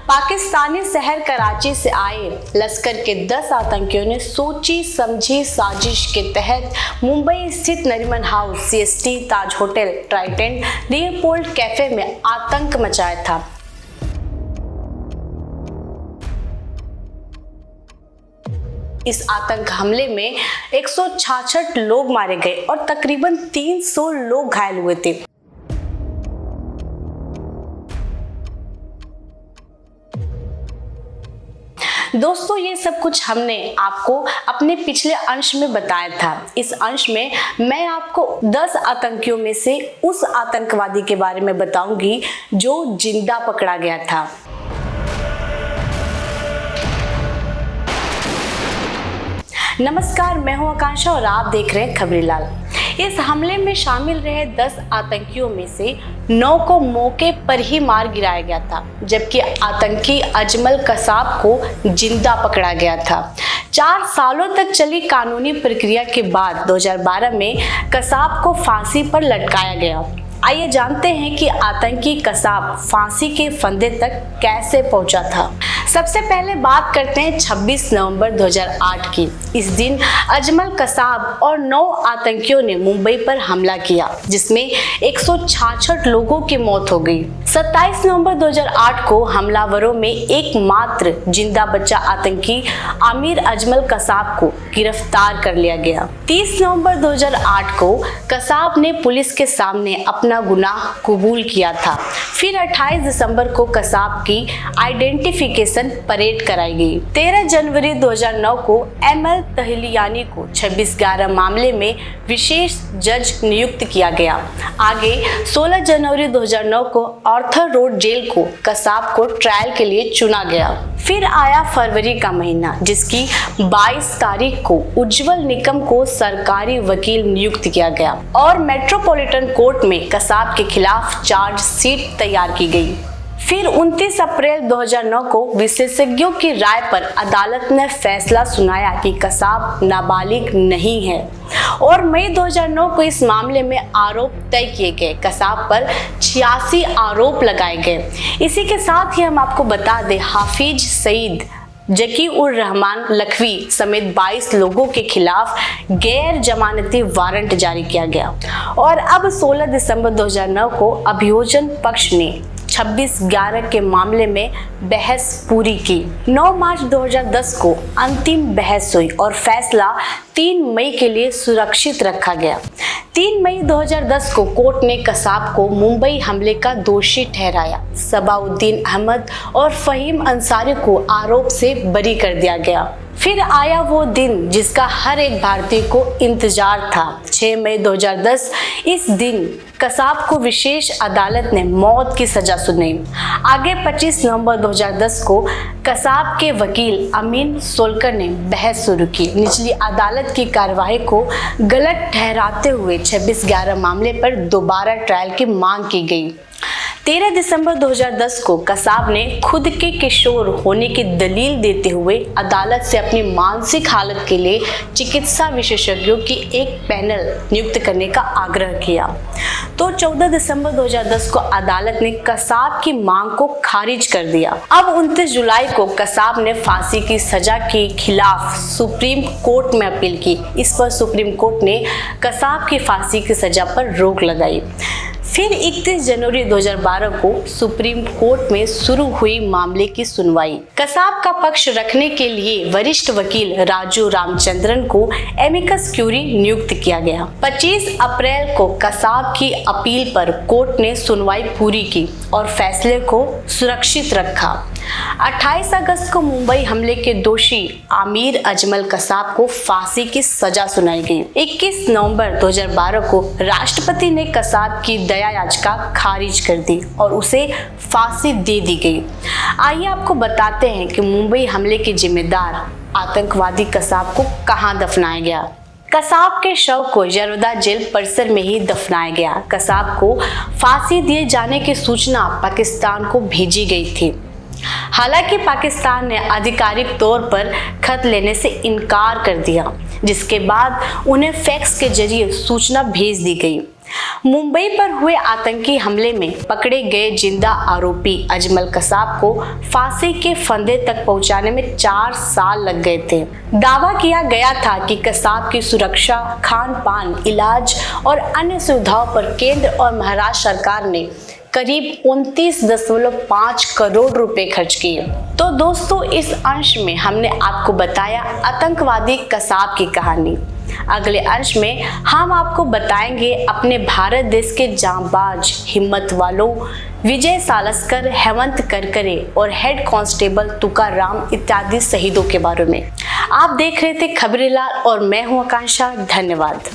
पाकिस्तानी शहर कराची से आए लश्कर के 10 आतंकियों ने सोची समझी साजिश के तहत मुंबई स्थित नरीमन हाउस, CST, ताज होटल, ट्राइडेंट, लियोपोल्ड कैफे में आतंक मचाया था। इस आतंक हमले में 166 लोग मारे गए और तकरीबन 300 लोग घायल हुए थे। दोस्तों, ये सब कुछ हमने आपको अपने पिछले अंश में बताया था। इस अंश में मैं आपको 10 आतंकियों में से उस आतंकवादी के बारे में बताऊंगी जो जिंदा पकड़ा गया था। नमस्कार, मैं हूं आकांक्षा और आप देख रहे हैं खबरीलाल। इस हमले में शामिल रहे 10 आतंकियों में से 9 को मौके पर ही मार गिराया गया था, जबकि आतंकी अजमल कसाब को जिंदा पकड़ा गया था। 4 सालों तक चली कानूनी प्रक्रिया के बाद 2012 में कसाब को फांसी पर लटकाया गया। आइए जानते हैं कि आतंकी कसाब फांसी के फंदे तक कैसे पहुंचा था। सबसे पहले बात करते हैं 26 नवंबर 2008 की। इस दिन अजमल कसाब और 9 आतंकियों ने मुंबई पर हमला किया, जिसमें 166 लोगों की मौत हो गई। 27 नवंबर 2008 को हमलावरों में एकमात्र जिंदा बचा आतंकी आमिर अजमल कसाब को गिरफ्तार कर लिया गया। 30 नवंबर 2008 को कसाब ने पुलिस के सामने अपना गुनाह कबूल किया था। फिर 28 दिसंबर को कसाब की आइडेंटिफिकेशन परेड कराई गई। 13 जनवरी 2009 को ML तहलियानी को 26/11 मामले में विशेष जज नियुक्त किया गया। आगे 16 जनवरी 2009 को आर्थर रोड जेल को कसाब को ट्रायल के लिए चुना गया। फिर आया फरवरी का महीना, जिसकी 22 तारीख को उज्जवल निकम को सरकारी वकील नियुक्त किया गया और मेट्रोपॉलिटन कोर्ट में कसाब के खिलाफ चार्जशीट तैयार की गई। फिर 29 अप्रैल 2009 को विशेषज्ञों की राय पर अदालत ने फैसला सुनाया कि कसाब नाबालिग नहीं है और मई 2009 को इस मामले में आरोप तय किए गए। कसाब पर 86 आरोप लगाए गए। इसी के साथ ही हम आपको बता दें, हाफिज सईद, जकी उर रहमान लखवी समेत 22 लोगों के खिलाफ गैर जमानती वारंट जारी किया गया। और अब 16 दिसंबर 2009 को अभियोजन पक्ष ने 26/11 के मामले में बहस पूरी की। 9 मार्च 2010 को अंतिम बहस हुई और फैसला 3 मई के लिए सुरक्षित रखा गया। 3 मई 2010 को कोर्ट ने कसाब को मुंबई हमले का दोषी ठहराया। सबाउद्दीन अहमद और फहीम अंसारी को आरोप से बरी कर दिया गया। फिर आया वो दिन जिसका हर एक भारतीय को इंतजार था। 6 मई 2010 इस दिन कसाब को विशेष अदालत ने मौत की सजा सुनाई। आगे 25 नवंबर 2010 को कसाब के वकील अमीन सोलकर ने बहस शुरू की। निचली अदालत की कार्यवाही को गलत ठहराते हुए 26/11 मामले पर दोबारा ट्रायल की मांग की गई। 13 दिसंबर 2010 को कसाब ने खुद के किशोर होने की दलील देते हुए अदालत से अपनी मानसिक हालत के लिए चिकित्सा विशेषज्ञों की एक पैनल नियुक्त करने का आग्रह किया। तो 14 दिसंबर 2010 को अदालत ने कसाब की मांग को खारिज कर दिया। अब 29 जुलाई को कसाब ने फांसी की सजा के खिलाफ सुप्रीम कोर्ट में अपील की। इस पर सुप्रीम कोर्ट ने कसाब की फांसी की सजा पर रोक लगाई। फिर 31 जनवरी 2012 को सुप्रीम कोर्ट में शुरू हुई मामले की सुनवाई। कसाब का पक्ष रखने के लिए वरिष्ठ वकील राजू रामचंद्रन को एमिकस क्यूरी नियुक्त किया गया। 25 अप्रैल को कसाब की अपील पर कोर्ट ने सुनवाई पूरी की और फैसले को सुरक्षित रखा। 28 अगस्त को मुंबई हमले के दोषी आमिर अजमल कसाब को फांसी की सजा सुनाई गई। 21 नवंबर 2012 को राष्ट्रपति ने कसाब की दया याचिका खारिज कर दी और उसे फांसी दे दी गई। आइए आपको बताते हैं कि मुंबई हमले के जिम्मेदार आतंकवादी कसाब को कहां दफनाया गया। कसाब के शव को यरवदा जेल परिसर में ही दफनाया गया। कसाब को फांसी दिए जाने की सूचना पाकिस्तान को भेजी गई थी। हालांकि पाकिस्तान ने आधिकारिक तौर पर खत लेने से इनकार कर दिया, जिसके बाद उन्हें फैक्स के जरिए सूचना भेज दी गई। मुंबई पर हुए आतंकी हमले में पकड़े गए जिंदा आरोपी अजमल कसाब को फांसी के फंदे तक पहुंचाने में 4 साल लग गए थे। दावा किया गया था कि कसाब की सुरक्षा, खान पान, इलाज और अन्य सुविधाओं पर केंद्र और महाराष्ट्र सरकार ने करीब 29.5 करोड़ रुपए खर्च किए। तो दोस्तों, इस अंश में हमने आपको बताया आतंकवादी कसाब की कहानी। अगले अंश में हम आपको बताएंगे अपने भारत देश के जांबाज, हिम्मत वालों विजय सालस्कर, हेमंत करकरे और हेड कांस्टेबल तुकाराम इत्यादि शहीदों के बारे में। आप देख रहे थे खबरीलाल और मैं हूं आकांक्षा। धन्यवाद।